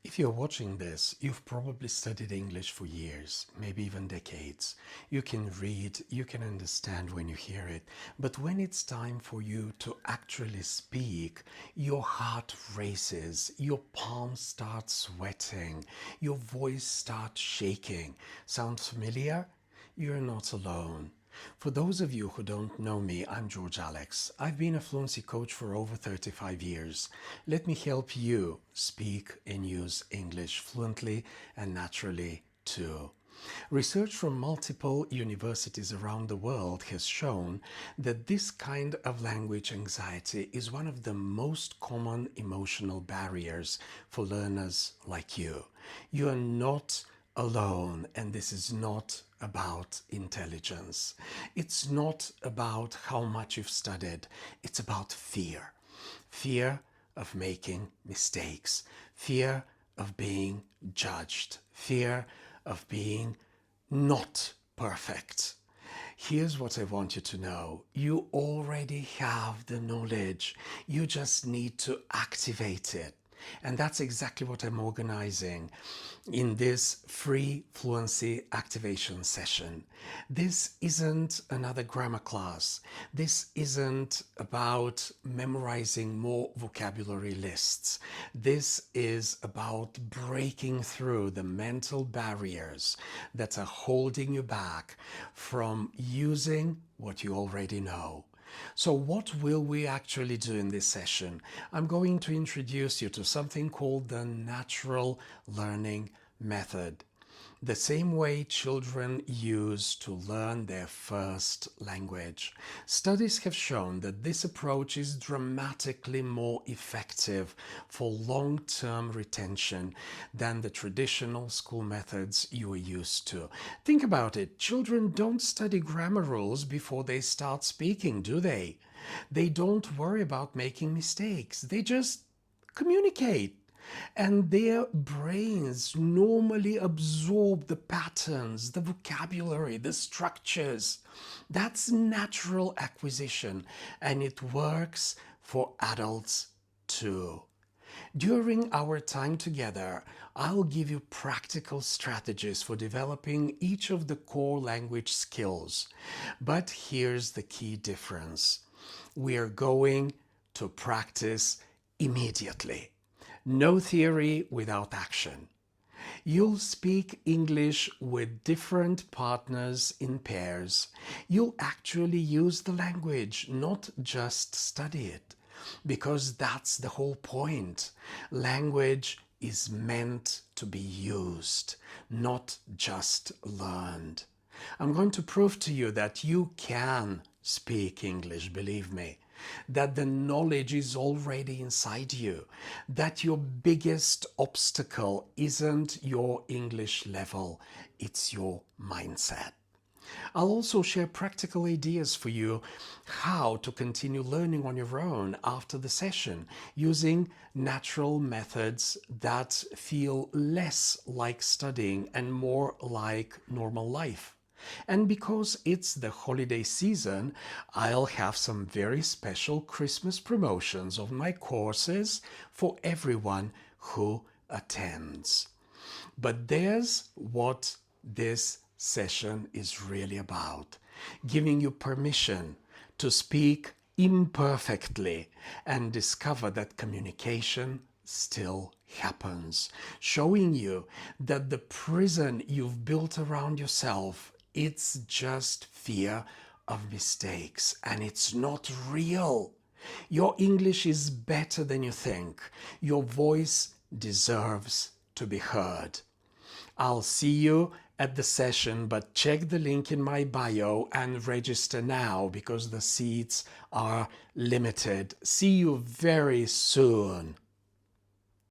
If you're watching this, you've probably studied English for years, maybe even decades. You can read, you can understand when you hear it, but when it's time for you to actually speak, your heart races, your palms start sweating, your voice starts shaking. Sound familiar? You're not alone. For those of you who don't know me, I'm George Alex. I've been a fluency coach for over 35 years. Let me help you speak and use English fluently and naturally too. Research from multiple universities around the world has shown that this kind of language anxiety is one of the most common emotional barriers for learners like you. You are not alone, and this is not about intelligence. It's not about how much you've studied. It's about fear. Fear of making mistakes, fear of being judged, fear of being not perfect. Here's what I want you to know. You already have the knowledge. You just need to activate it. And that's exactly what I'm organizing in this free fluency activation session. This isn't another grammar class. This isn't about memorizing more vocabulary lists. This is about breaking through the mental barriers that are holding you back from using what you already know. So what will we actually do in this session? I'm going to introduce you to something called the natural learning method. The same way children use to learn their first language. Studies have shown that this approach is dramatically more effective for long-term retention than the traditional school methods you are used to. Think about it. Children don't study grammar rules before they start speaking, do they? They don't worry about making mistakes. They just communicate. And their brains normally absorb the patterns, the vocabulary, the structures. That's natural acquisition, and it works for adults too. During our time together, I'll give you practical strategies for developing each of the core language skills. But here's the key difference. We are going to practice immediately. No theory without action. You'll speak English with different partners in pairs. You'll actually use the language, not just study it, because that's the whole point. Language is meant to be used, not just learned. I'm going to prove to you that you can speak English, believe me, that the knowledge is already inside you, that your biggest obstacle isn't your English level, it's your mindset. I'll also share practical ideas for you how to continue learning on your own after the session using natural methods that feel less like studying and more like normal life. And because it's the holiday season, I'll have some very special Christmas promotions of my courses for everyone who attends. But there's what this session is really about. Giving you permission to speak imperfectly and discover that communication still happens. Showing you that the prison you've built around yourself, it's just fear of mistakes and it's not real. Your English is better than you think. Your voice deserves to be heard. I'll see you at the session, but check the link in my bio and register now because the seats are limited. See you very soon.